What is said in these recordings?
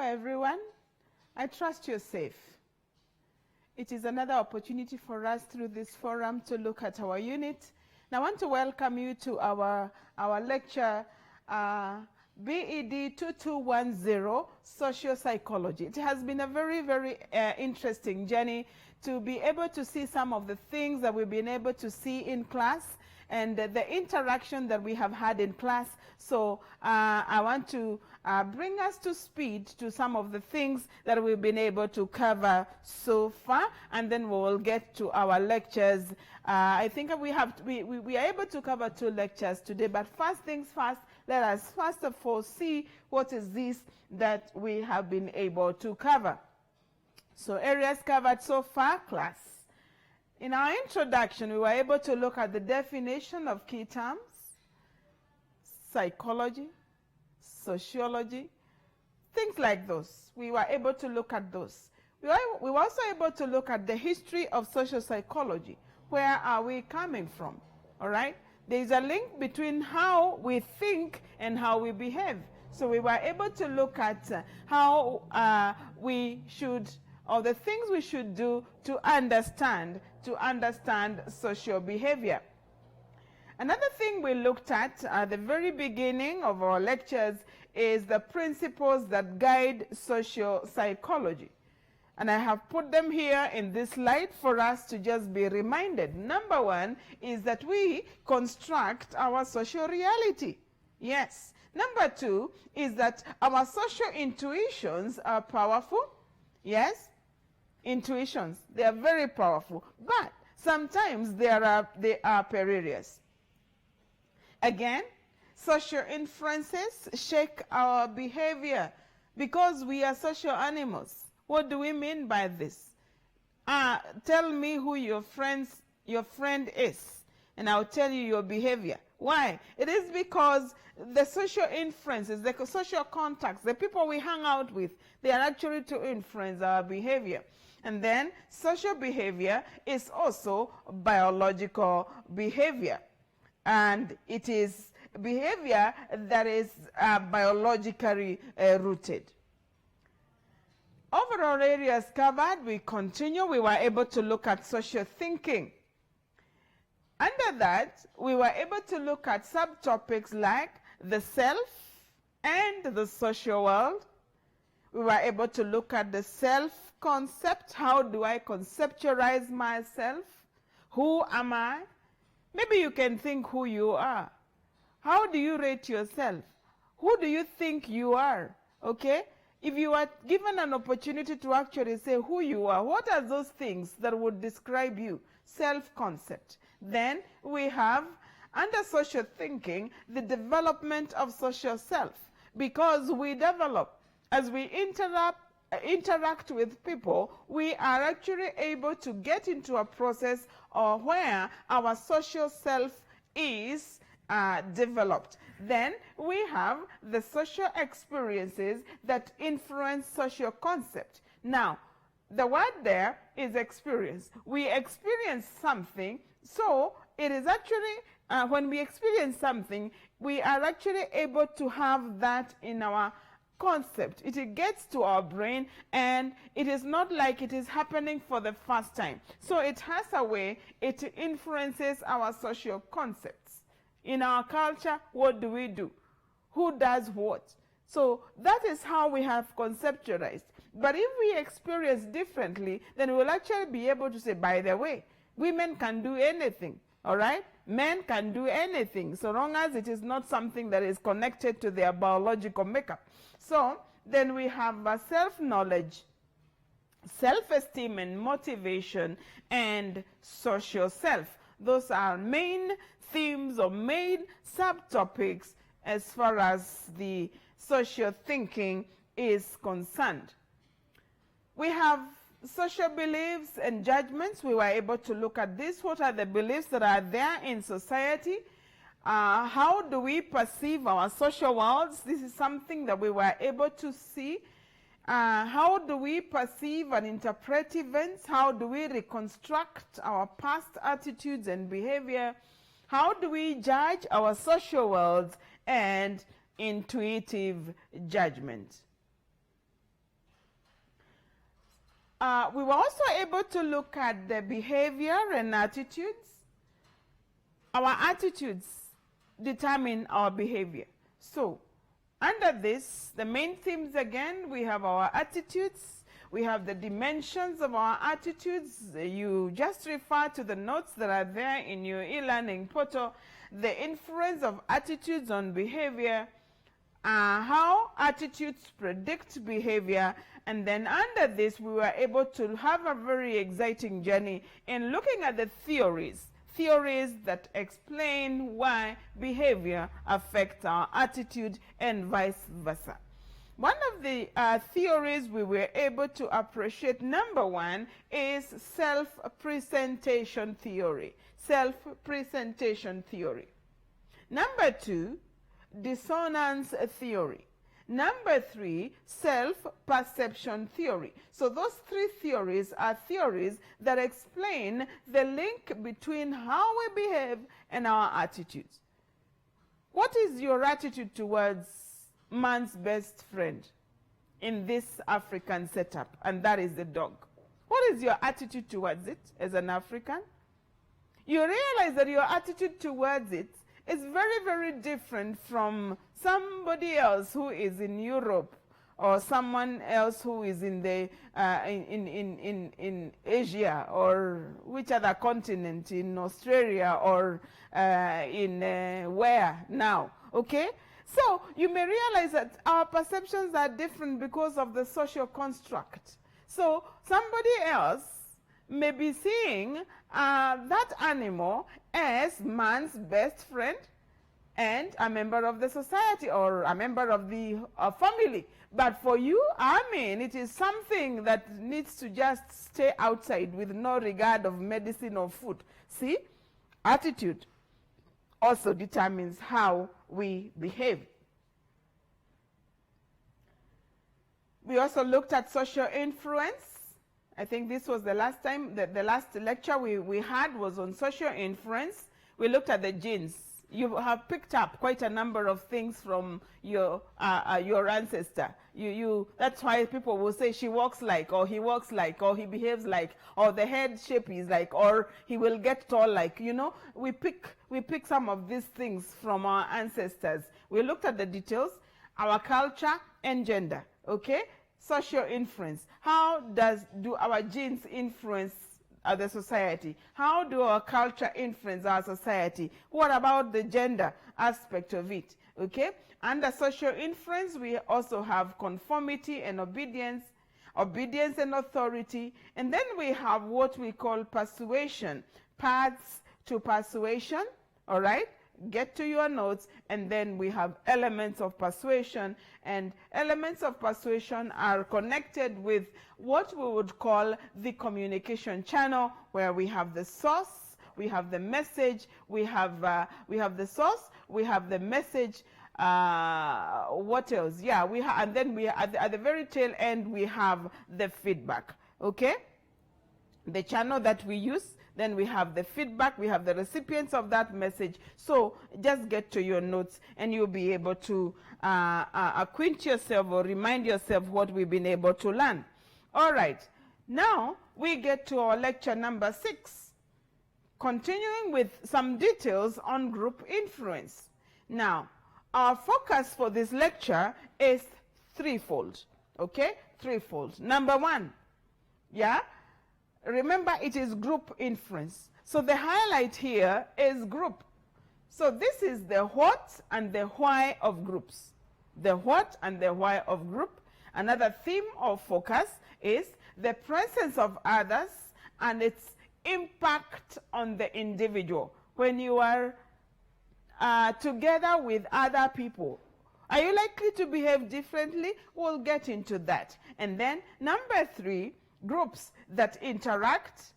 everyone. I trust you're safe. It is another opportunity for us through this forum to look at our unit. Now I want to welcome you to our lecture, BED2210, Social Psychology. It has been a very, very interesting journey to be able to see some of the things that we've been able to see in class and the interaction that we have had in class. So I want to bring us to speed to some of the things that we've been able to cover so far, and then we will get to our lectures. I think we are able to cover 2 lectures today, but first things first, let us first of all see what is this that we have been able to cover. So areas covered so far, class. In our introduction, we were able to look at the definition of key terms, psychology, sociology, things like those. We were able to look at those. We were also able to look at the history of social psychology. Where are we coming from? All right? There is a link between how we think and how we behave. So we were able to look at how we should, or the things we should do to understand social behavior. Another thing we looked at the very beginning of our lectures is the principles that guide social psychology. And I have put them here in this slide for us to just be reminded. Number 1 is that we construct our social reality. Yes. Number 2 is that our social intuitions are powerful. Yes. Intuitions, they are very powerful, but sometimes they are perilous. Again, social inferences shape our behavior because we are social animals. What do we mean by this? Tell me who your friend is, and I'll tell you your behavior. Why? It is because the social inferences, the social contacts, the people we hang out with, they are actually to influence our behavior. And then social behavior is also biological behavior. And it is behavior that is biologically rooted. Overall areas covered, we continue. We were able to look at social thinking. Under that, we were able to look at subtopics like the self and the social world. We were able to look at the self concept. How do I conceptualize myself? Who am I? Maybe you can think who you are. How do you rate yourself? Who do you think you are? Okay? If you are given an opportunity to actually say who you are, what are those things that would describe you? Self-concept. Then we have, under social thinking, the development of social self. Because we develop, as we interact with people, we are actually able to get into a process where our social self is developed. Then we have the social experiences that influence social concept. Now, the word there is experience. We experience something, so it is actually, when we experience something, we are actually able to have that in our concept. It gets to our brain, and it is not like it is happening for the first time. So it has a way, it influences our social concepts. In our culture, what do we do? Who does what? So that is how we have conceptualized. But if we experience differently, then we'll actually be able to say, by the way, women can do anything, all right? Men can do anything, so long as it is not something that is connected to their biological makeup. So then we have self-knowledge, self-esteem and motivation, and social self. Those are main themes or main subtopics as far as the social thinking is concerned. We have social beliefs and judgments. We were able to look at this. What are the beliefs that are there in society? How do we perceive our social worlds? This is something that we were able to see. How do we perceive and interpret events? How do we reconstruct our past attitudes and behavior? How do we judge our social worlds? And intuitive judgment. We were also able to look at the behavior and attitudes. Our attitudes determine our behavior. So, under this, the main themes again, we have our attitudes, we have the dimensions of our attitudes. You just refer to the notes that are there in your e-learning portal. The influence of attitudes on behavior, how attitudes predict behavior, and then under this, we were able to have a very exciting journey in looking at the theories that explain why behavior affects our attitude and vice versa. One of the theories we were able to appreciate, number one, is self-presentation theory. Self-presentation theory. Number two, dissonance theory. Number three, self-perception theory. So those three theories are theories that explain the link between how we behave and our attitudes. What is your attitude towards man's best friend in this African setup? And that is the dog. What is your attitude towards it as an African? You realize that your attitude towards it is very, very different from somebody else who is in Europe or someone else who is in the in Asia or which other continent, in Australia or in where now, okay? So you may realize that our perceptions are different because of the social construct. So somebody else may be seeing that animal as man's best friend and a member of the society or a member of the family. But for you, I mean, it is something that needs to just stay outside with no regard of medicine or food. See, attitude also determines how we behave. We also looked at social influence. I think this was the last time, the last lecture we had was on social influence. We looked at the genes. You have picked up quite a number of things from your ancestor. That's why people will say she walks like, or he walks like, or he behaves like, or the head shape is like, or he will get tall like. You know, we pick some of these things from our ancestors. We looked at the details, our culture and gender. Okay, social influence. How do our genes influence the society? How do our culture influence our society? What about the gender aspect of it? Okay, under social influence, we also have conformity and obedience, obedience and authority, and then we have what we call persuasion, paths to persuasion. All right, get to your notes, and then we have elements of persuasion, and elements of persuasion are connected with what we would call the communication channel, where we have the source, we have the message, we have the source, we have the message, what else? Yeah, and then we at the very tail end we have the feedback. Okay, the channel that we use. Then we have the feedback, we have the recipients of that message. So just get to your notes and you'll be able to acquaint yourself or remind yourself what we've been able to learn. All right, now we get to our lecture number 6, continuing with some details on group influence. Now, our focus for this lecture is threefold, okay? Threefold. Number 1, yeah? Remember, it is group influence. So the highlight here is group. So this is the what and the why of groups. The what and the why of group. Another theme of focus is the presence of others and its impact on the individual. When you are together with other people, are you likely to behave differently? We'll get into that. And then number 3, groups that interact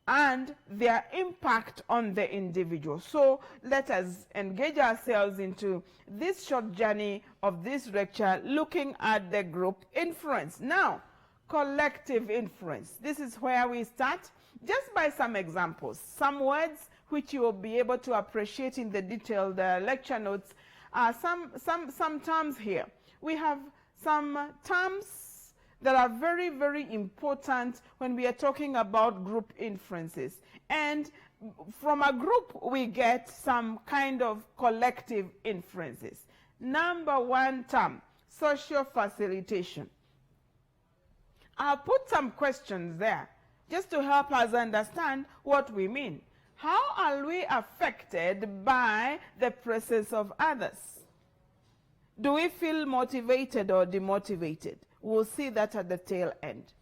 and their impact on the individual. So let us engage ourselves into this short journey of this lecture looking at the group influence. Now, collective influence. This is where we start just by some examples, some words which you will be able to appreciate in the detailed lecture notes. Some terms here. We have some terms that are very, very important when we are talking about group inferences. And from a group, we get some kind of collective inferences. Number one term, social facilitation. I'll put some questions there just to help us understand what we mean. How are we affected by the presence of others? Do we feel motivated or demotivated? We'll see that at the tail end.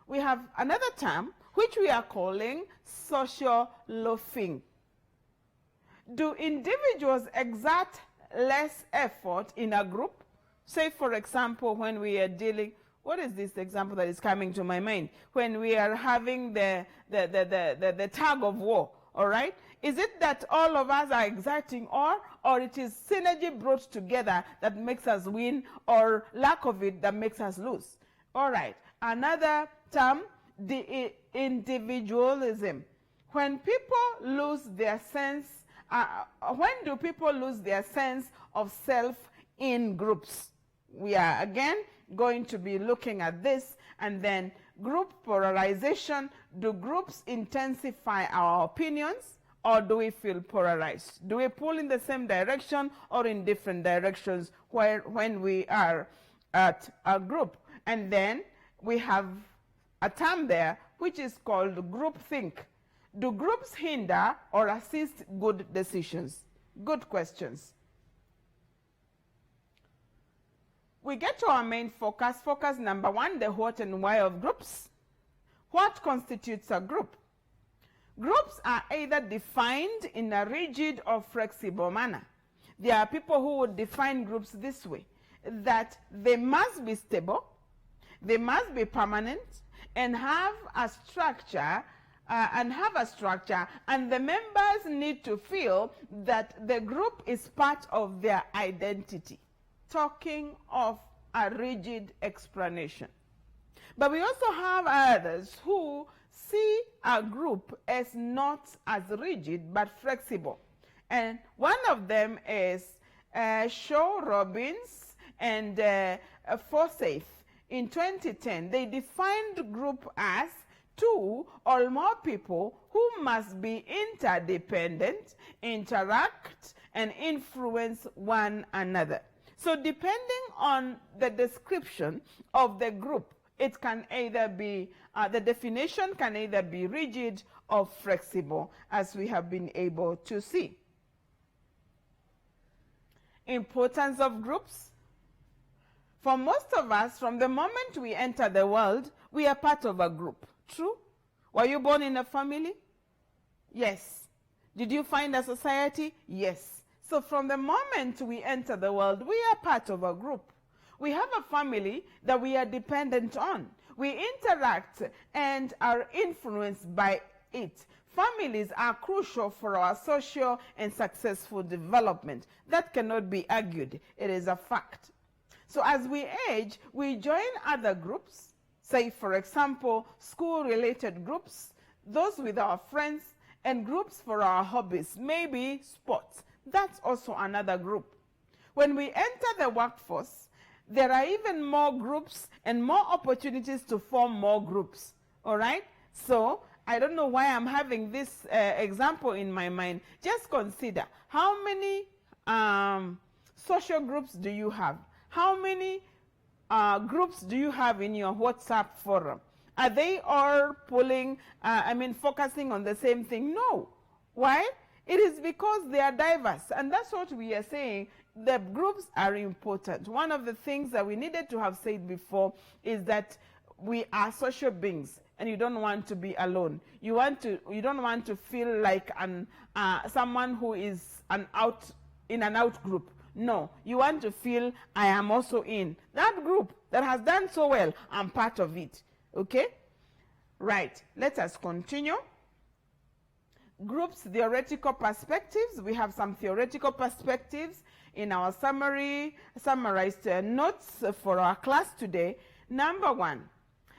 We have another term which we are calling social loafing. Do individuals exert less effort in a group? Say, for example, when we are dealing, what is this example that is coming to my mind? When we are having the tug of war, all right? Is it that all of us are exerting or it is synergy brought together that makes us win, or lack of it that makes us lose? All right. Another term, the individualism. When people lose their sense, when do people lose their sense of self in groups? We are again going to be looking at this. And then group polarization. Do groups intensify our opinions, or do we feel polarized? Do we pull in the same direction or in different directions when we are at a group? And then we have a term there which is called groupthink. Do groups hinder or assist good decisions? Good questions. We get to our main focus. Focus number one, the what and why of groups. What constitutes a group? Groups are either defined in a rigid or flexible manner. There are people who would define groups this way, that they must be stable, they must be permanent, and have a structure, and the members need to feel that the group is part of their identity. Talking of a rigid explanation. But we also have others who see a group as not as rigid but flexible. And one of them is Shaw, Robbins, and Forsyth. In 2010, they defined group as two or more people who must be interdependent, interact, and influence one another. So depending on the description of the group, it can either be, the definition can either be rigid or flexible, as we have been able to see. Importance of groups. For most of us, from the moment we enter the world, we are part of a group. True? Were you born in a family? Yes. Did you find a society? Yes. So from the moment we enter the world, we are part of a group. We have a family that we are dependent on. We interact and are influenced by it. Families are crucial for our social and successful development. That cannot be argued. It is a fact. So as we age, we join other groups, say, for example, school-related groups, those with our friends, and groups for our hobbies, maybe sports. That's also another group. When we enter the workforce, there are even more groups and more opportunities to form more groups. All right? So I don't know why I'm having this example in my mind. Just consider, how many social groups do you have? How many groups do you have in your WhatsApp forum? Are they all focusing on the same thing? No. Why? It is because they are diverse, and that's what we are saying. The groups are important. One of the things that we needed to have said before is that we are social beings, and you don't want to be alone. You don't want to feel like someone who is in an out group. No, you want to feel I am also in that group that has done so well. I'm part of it. Okay? Right. Let us continue. Groups, theoretical perspectives. We have some theoretical perspectives in our summarized notes for our class today. Number one,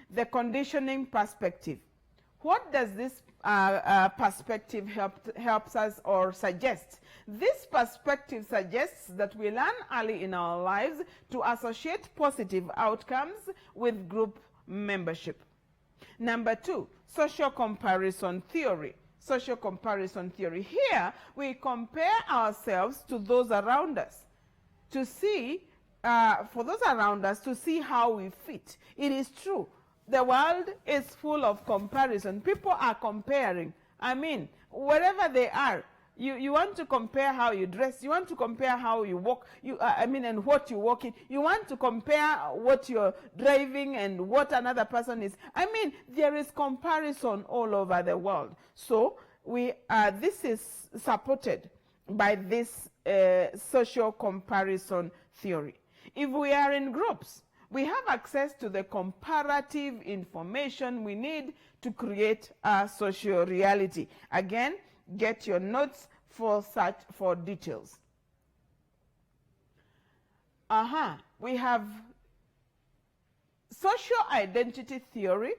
the conditioning perspective. What does this perspective helps us or suggest? This perspective suggests that we learn early in our lives to associate positive outcomes with group membership. Number 2, social comparison theory. Social comparison theory. Here, we compare ourselves to those around us to see, for those around us, to see how we fit. It is true. The world is full of comparison. People are comparing. I mean, wherever they are, you want to compare how you dress. You want to compare how you walk. And what you walk in. You want to compare what you're driving and what another person is. I mean, there is comparison all over the world. So this is supported by this social comparison theory. If we are in groups, we have access to the comparative information we need to create a social reality. Again, get your notes for details. We have social identity theory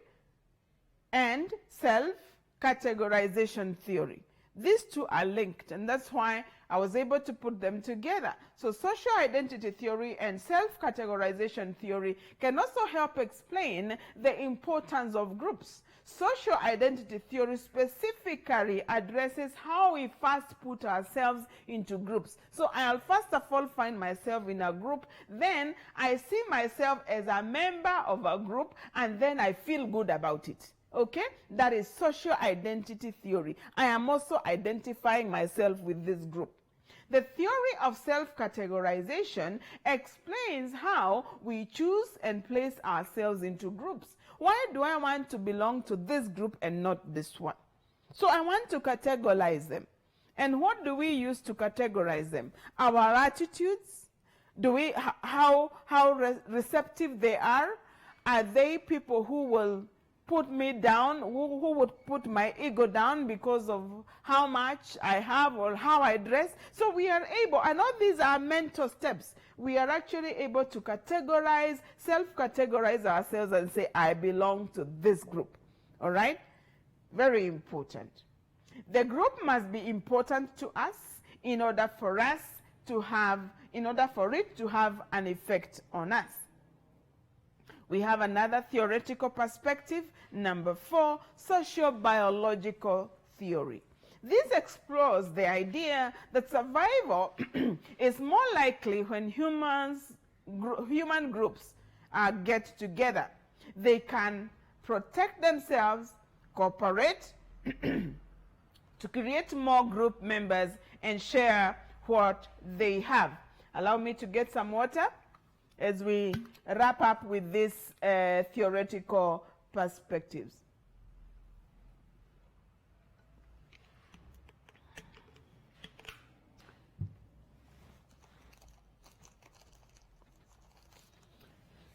and self-categorization theory. These two are linked, and that's why I was able to put them together. So social identity theory and self-categorization theory can also help explain the importance of groups. Social identity theory specifically addresses how we first put ourselves into groups. So I'll first of all find myself in a group, then I see myself as a member of a group, and then I feel good about it. Okay? That is social identity theory. I am also identifying myself with this group. The theory of self-categorization explains how we choose and place ourselves into groups. Why do I want to belong to this group and not this one? So I want to categorize them. And what do we use to categorize them? Our attitudes? How receptive they are? Are they people who will put me down, who would put my ego down because of how much I have or how I dress? So we are able, and all these are mental steps. We are actually able to categorize, self-categorize ourselves and say, I belong to this group. All right? Very important. The group must be important to us in order for it to have an effect on us. We have another theoretical perspective, number 4, sociobiological theory. This explores the idea that survival is more likely when human groups get together. They can protect themselves, cooperate to create more group members and share what they have. Allow me to get some water as we wrap up with these theoretical perspectives.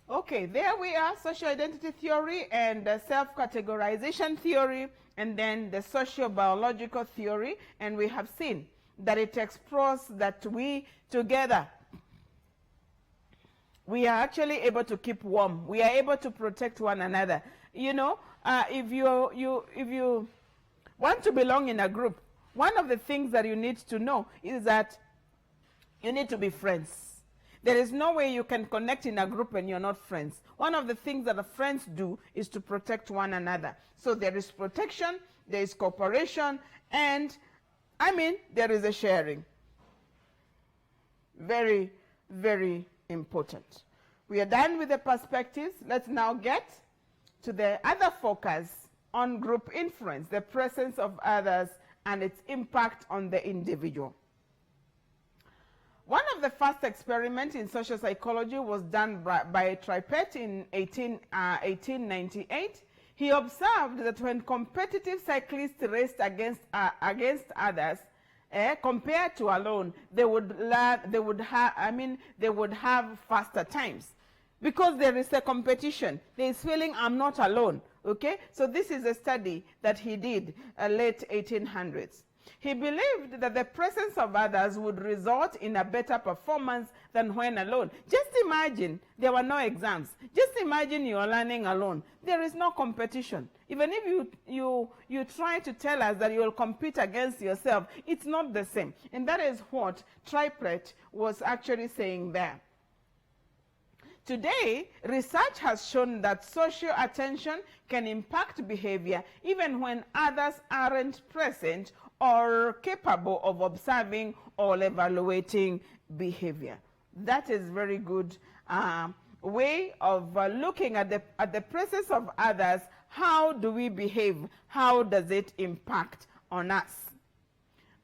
Okay, there we are, social identity theory and self-categorization theory, and then the sociobiological theory, and we have seen that it explores that we together, we are actually able to keep warm. We are able to protect one another. You know, if you want to belong in a group, one of the things that you need to know is that you need to be friends. There is no way you can connect in a group when you're not friends. One of the things that the friends do is to protect one another. So there is protection, there is cooperation, and there is a sharing. Very, very important. We are done with the perspectives. Let's now get to the other focus on group influence, the presence of others and its impact on the individual. One of the first experiments in social psychology was done by Tripet in 1898. He observed that when competitive cyclists raced against others, compared to alone, they would have faster times, because there is a competition. There is feeling I'm not alone. Okay, so this is a study that he did late 1800s. He believed that the presence of others would result in a better performance than when alone. Just imagine there were no exams. Just imagine you're learning alone. There is no competition. Even if you try to tell us that you will compete against yourself, it's not the same. And that is what Triplet was actually saying there. Today, research has shown that social attention can impact behavior even when others aren't present or capable of observing or evaluating behavior. That is very good way of looking at the presence of others. How do we behave? How does it impact on us?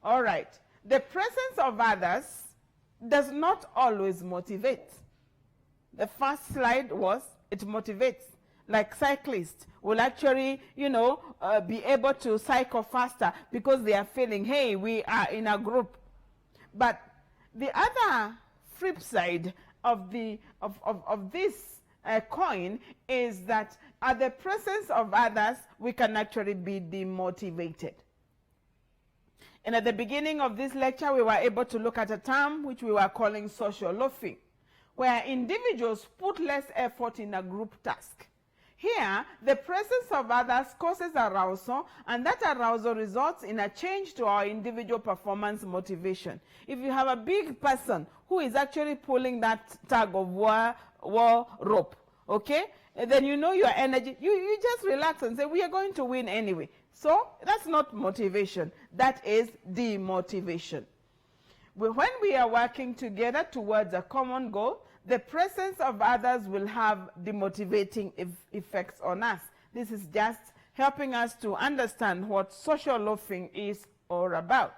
All right. The presence of others does not always motivate. The first slide was it motivates. Like cyclists will actually, be able to cycle faster because they are feeling, hey, we are in a group. But the other flip side of this coin is that at the presence of others, we can actually be demotivated. And at the beginning of this lecture, we were able to look at a term which we were calling social loafing, where individuals put less effort in a group task. Here, the presence of others causes arousal, and that arousal results in a change to our individual performance motivation. If you have a big person who is actually pulling that tug of war rope, okay, and then you know your energy, you just relax and say, we are going to win anyway. So that's not motivation, that is demotivation. When we are working together towards a common goal, the presence of others will have demotivating effects on us. This is just helping us to understand what social loafing is all about.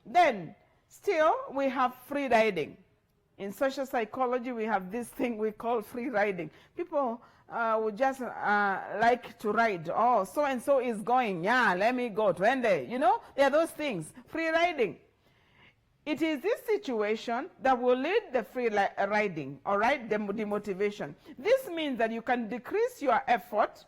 Then, still, we have free riding. In social psychology, we have this thing we call free riding. People would just like to ride. Oh, so-and-so is going. Yeah, let me go. Twende. There are those things. Free riding. It is this situation that will lead the free riding, all right, the demotivation. This means that you can decrease your effort,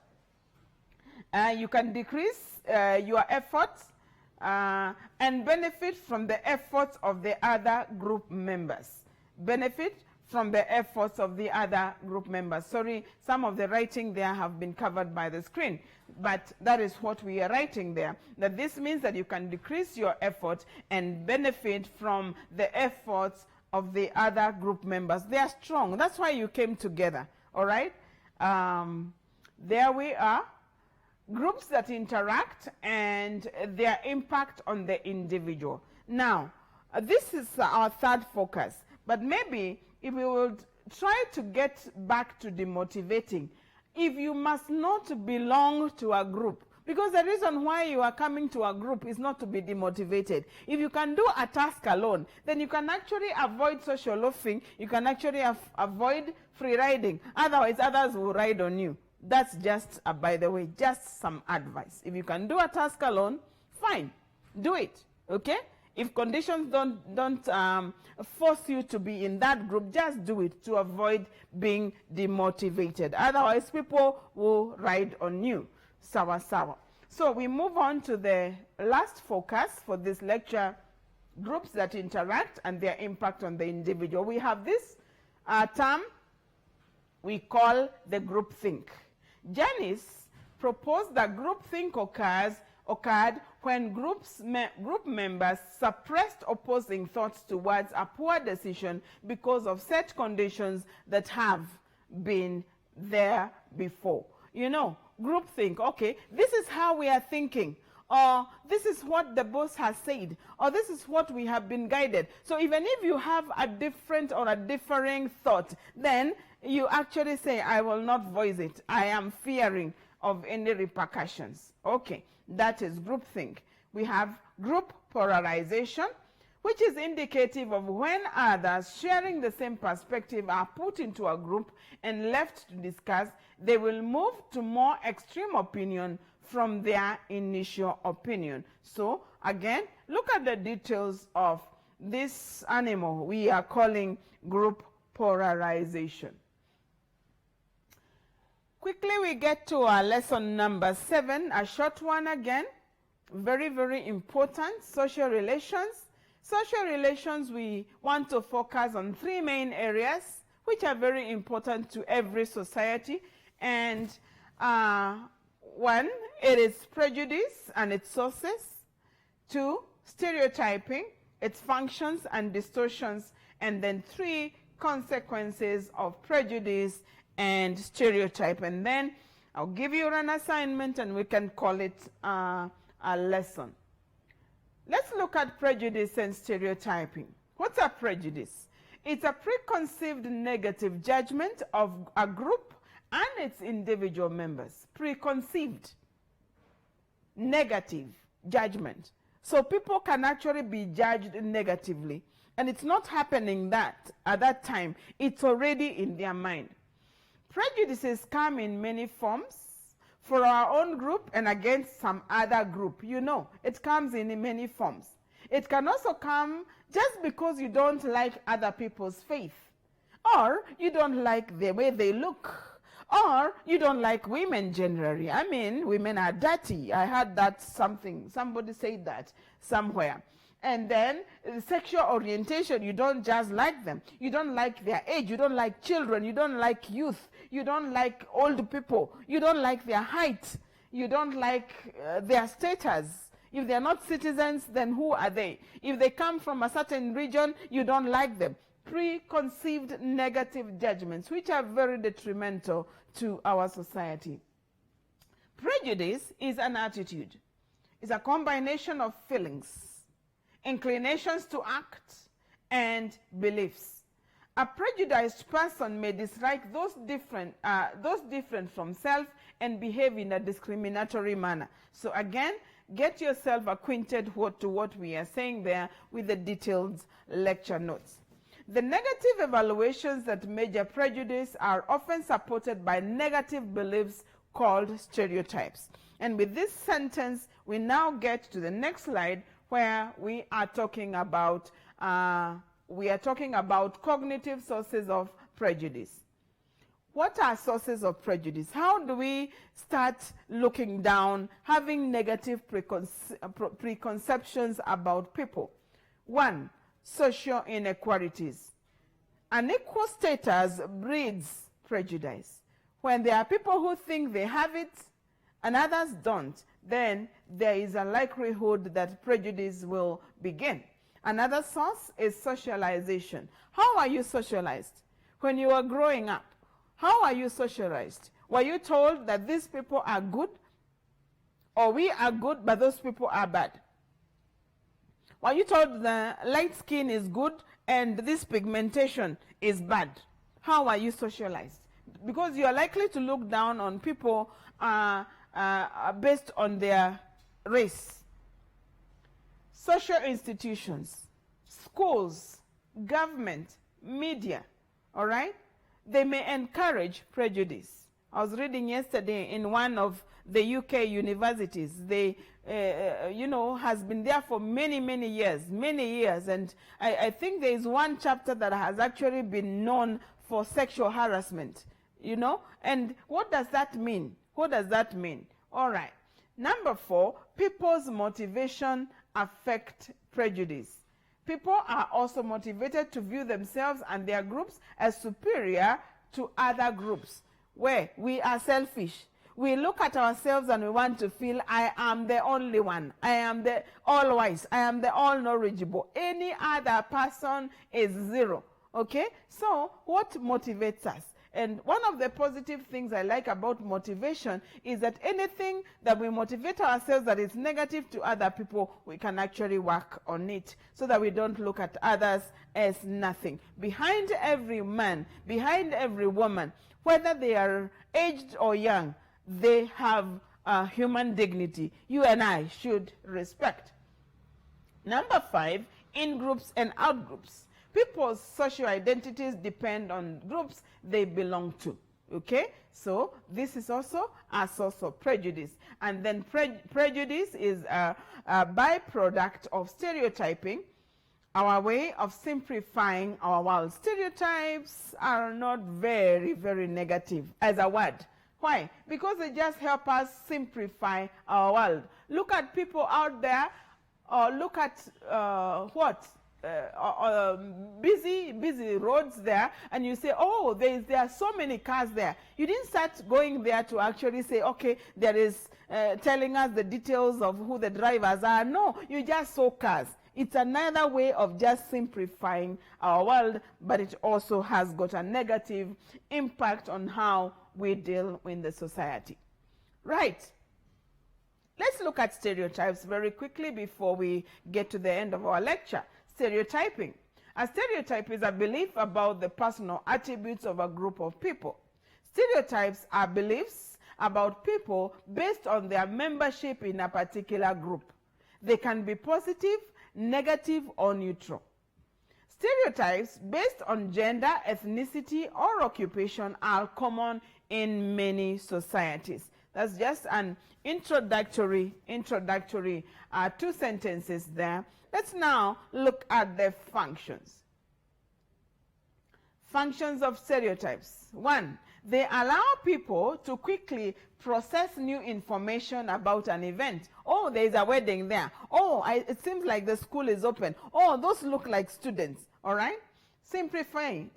and benefit from the efforts of the other group members. Benefit from the efforts of the other group members. Sorry, some of the writing there have been covered by the screen, but that is what we are writing there. That this means that you can decrease your effort and benefit from the efforts of the other group members. They are strong. That's why you came together, all right? There we are. Groups that interact and their impact on the individual. Now, this is our third focus, but maybe if we would try to get back to demotivating, if you must not belong to a group, because the reason why you are coming to a group is not to be demotivated. If you can do a task alone, then you can actually avoid social loafing, you can actually avoid free riding. Otherwise, others will ride on you. That's just, by the way, just some advice. If you can do a task alone, fine, do it, okay? If conditions don't force you to be in that group, just do it to avoid being demotivated. Otherwise, people will ride on you. Sawa sawa. So we move on to the last focus for this lecture, groups that interact and their impact on the individual. We have this term we call the groupthink. Janice proposed that groupthink occurred when group members suppressed opposing thoughts towards a poor decision because of set conditions that have been there before. Groupthink, okay, this is how we are thinking, or this is what the boss has said, or this is what we have been guided. So even if you have a different or a differing thought, then you actually say, I will not voice it. I am fearing of any repercussions. Okay, that is groupthink. We have group polarization, which is indicative of when others sharing the same perspective are put into a group and left to discuss, they will move to more extreme opinion from their initial opinion. So again, look at the details of this animal we are calling group polarization. Quickly we get to our lesson number 7, a short one again. Very, very important, social relations. Social relations, we want to focus on 3 main areas, which are very important to every society. And 1, it is prejudice and its sources. 2, stereotyping, its functions and distortions. And then 3, consequences of prejudice and stereotype. And then I'll give you an assignment and we can call it a lesson. Let's look at prejudice and stereotyping. What's a prejudice? It's a preconceived negative judgment of a group and its individual members. Preconceived negative judgment. So people can actually be judged negatively. And it's not happening at that time. It's already in their mind. Prejudices come in many forms for our own group and against some other group. You know, it comes in many forms. It can also come just because you don't like other people's faith, or you don't like the way they look, or you don't like women generally. I mean, women are dirty. I heard that somebody said that somewhere. And then sexual orientation, you don't just like them. You don't like their age. You don't like children. You don't like youth. You don't like old people. You don't like their height. You don't like their status. If they're not citizens, then who are they? If they come from a certain region, you don't like them. Preconceived negative judgments, which are very detrimental to our society. Prejudice is an attitude. It's a combination of feelings, inclinations to act, and beliefs. A prejudiced person may dislike those different from self and behave in a discriminatory manner. So again, get yourself acquainted to what we are saying there with the detailed lecture notes. The negative evaluations that measure prejudice are often supported by negative beliefs called stereotypes. And with this sentence, we now get to the next slide, where we are talking about cognitive sources of prejudice. What are sources of prejudice? How do we start looking down, having negative preconceptions about people? 1, social inequalities. Unequal status breeds prejudice. When there are people who think they have it and others don't, then there is a likelihood that prejudice will begin. Another source is socialization. How are you socialized? When you were growing up, how are you socialized? Were you told that these people are good? Or we are good, but those people are bad? Were you told the light skin is good and this pigmentation is bad? How are you socialized? Because you are likely to look down on people based on their race. Social institutions, schools, government, media, all right? They may encourage prejudice. I was reading yesterday in one of the UK universities. They, has been there for many years. And I think there is one chapter that has actually been known for sexual harassment, And what does that mean? What does that mean? All right. Number 4, people's motivation affect prejudice. People are also motivated to view themselves and their groups as superior to other groups, where we are selfish. We look at ourselves and we want to feel, I am the only one. I am the all-wise. I am the all-knowledgeable. Any other person is zero. Okay? So what motivates us? And one of the positive things I like about motivation is that anything that we motivate ourselves that is negative to other people, we can actually work on it so that we don't look at others as nothing. Behind every man, behind every woman, whether they are aged or young, they have human dignity. You and I should respect. Number 5, in-groups and out-groups. People's social identities depend on groups they belong to. Okay? So this is also a source of prejudice. And then prejudice is a byproduct of stereotyping, our way of simplifying our world. Stereotypes are not very, very negative as a word. Why? Because they just help us simplify our world. Look at people out there, or look at busy roads there, and you say, oh, there are so many cars there. You didn't start going there to actually say, okay, there is telling us the details of who the drivers are. No, you just saw cars. It's another way of just simplifying our world, but it also has got a negative impact on how we deal in the society. Right. Let's look at stereotypes very quickly before we get to the end of our lecture. Stereotyping. A stereotype is a belief about the personal attributes of a group of people. Stereotypes are beliefs about people based on their membership in a particular group. They can be positive, negative, or neutral. Stereotypes based on gender, ethnicity, or occupation are common in many societies. That's just an introductory 2 sentences there. Let's now look at the functions. Functions of stereotypes. 1, they allow people to quickly process new information about an event. Oh, there's a wedding there. Oh, it seems like the school is open. Oh, those look like students. All right? Simplifying.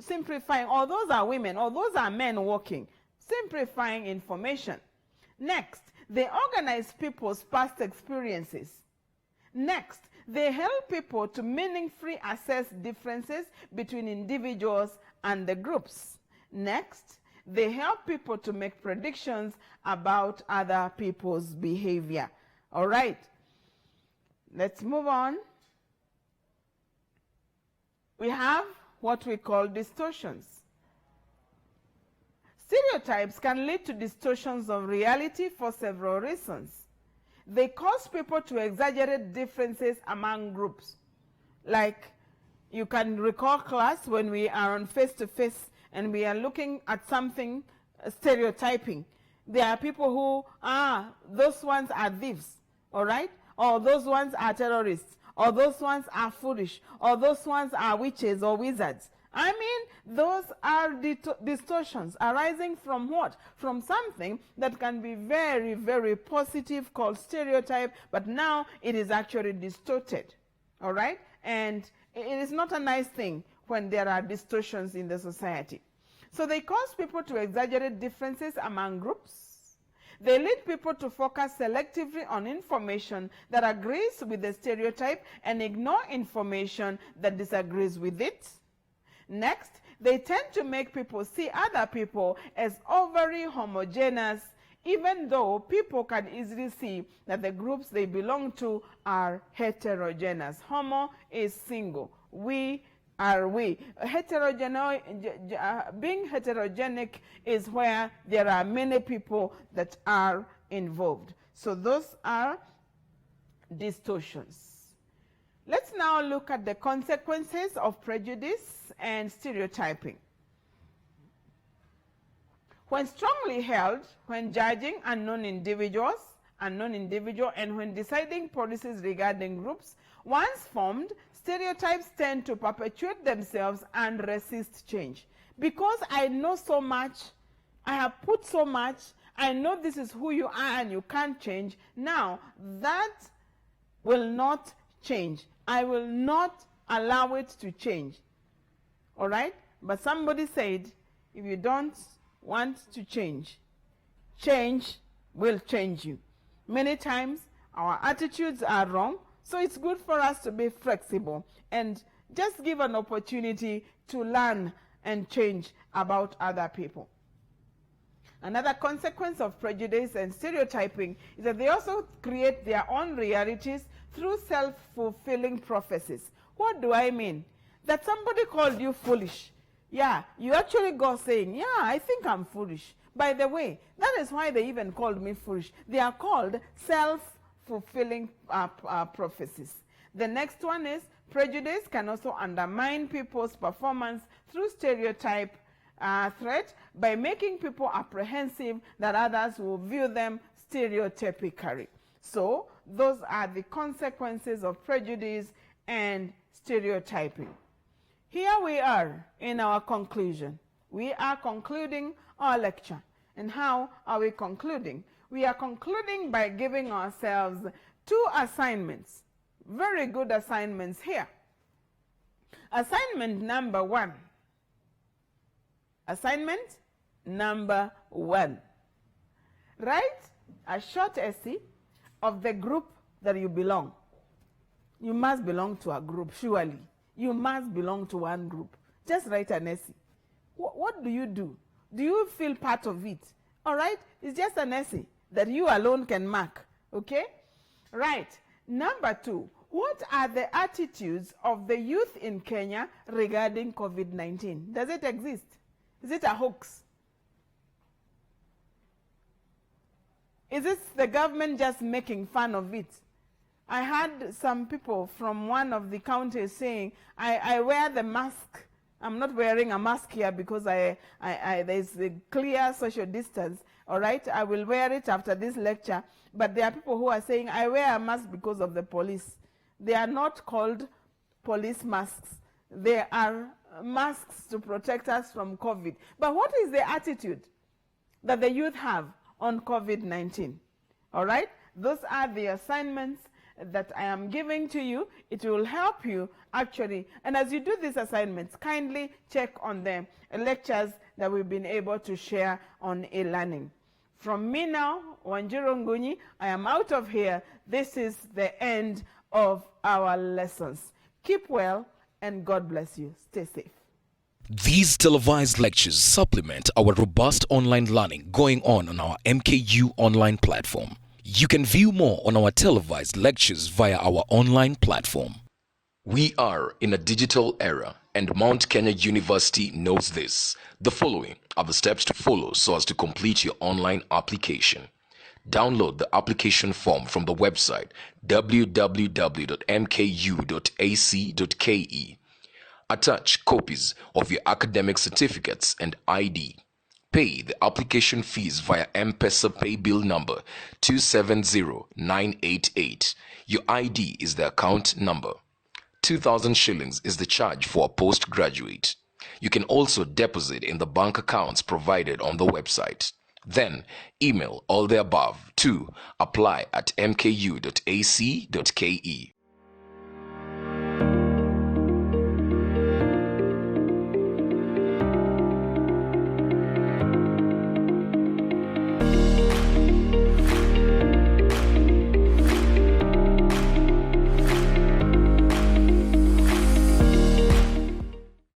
Oh, those are women. Oh, those are men walking. Simplifying information. Next, they organize people's past experiences. Next, they help people to meaningfully assess differences between individuals and the groups. Next, they help people to make predictions about other people's behavior. All right, let's move on. We have what we call distortions. Stereotypes can lead to distortions of reality for several reasons. They cause people to exaggerate differences among groups. Like, you can recall class when we are on face-to-face and we are looking at something, stereotyping. There are people who, those ones are thieves, all right? Or those ones are terrorists, or those ones are foolish, or those ones are witches or wizards. I mean, those are distortions arising from what? From something that can be very, very positive called stereotype, but now it is actually distorted, all right? And it is not a nice thing when there are distortions in the society. So they cause people to exaggerate differences among groups. They lead people to focus selectively on information that agrees with the stereotype and ignore information that disagrees with it. Next, they tend to make people see other people as overly homogeneous, even though people can easily see that the groups they belong to are heterogeneous. Homo is single. We are we. Being heterogenic is where there are many people that are involved. So those are distortions. Let's now look at the consequences of prejudice and stereotyping. When strongly held, when judging unknown individual, and when deciding policies regarding groups, once formed, stereotypes tend to perpetuate themselves and resist change. Because I know so much, I have put so much, I know this is who you are and you can't change, now that will not change. I will not allow it to change. All right? But somebody said, if you don't want to change, change will change you. Many times, our attitudes are wrong, so it's good for us to be flexible and just give an opportunity to learn and change about other people. Another consequence of prejudice and stereotyping is that they also create their own realities through self-fulfilling prophecies. What do I mean? That somebody called you foolish. Yeah, you actually go saying, yeah, I think I'm foolish. By the way, that is why they even called me foolish. They are called self-fulfilling prophecies. The next one is prejudice can also undermine people's performance through stereotype threat by making people apprehensive that others will view them stereotypically. So those are the consequences of prejudice and stereotyping. Here we are in our conclusion. We are concluding our lecture. And how are we concluding? We are concluding by giving ourselves 2 assignments. Very good assignments here. Assignment number 1. Assignment number 1. Write a short essay of the group that you belong. You must belong to a group, surely. You must belong to one group. Just write an essay. What do you do? Do you feel part of it? All right? It's just an essay that you alone can mark. Okay? Right. Number 2, what are the attitudes of the youth in Kenya regarding COVID-19? Does it exist? Is it a hoax? Is this the government just making fun of it? I had some people from one of the counties saying, I wear the mask. I'm not wearing a mask here because there's a clear social distance. All right, I will wear it after this lecture. But there are people who are saying, I wear a mask because of the police. They are not called police masks. They are masks to protect us from COVID. But what is the attitude that the youth have on COVID-19? All right, those are the assignments that I am giving to you. It will help you actually. And as you do these assignments, kindly check on the lectures that we've been able to share on e-learning. From me now, Wanjiro Ngunyi, I am out of here. This is the end of our lessons. Keep well and God bless you. Stay safe. These televised lectures supplement our robust online learning going on our MKU online platform. You can view more on our televised lectures via our online platform. We are in a digital era, and Mount Kenya University knows this. The following are the steps to follow so as to complete your online application. Download the application form from the website www.mku.ac.ke. Attach copies of your academic certificates and ID. Pay the application fees via M-Pesa pay bill number 270988. Your ID is the account number. 2,000 shillings is the charge for a postgraduate. You can also deposit in the bank accounts provided on the website. Then email all the above to apply@mku.ac.ke.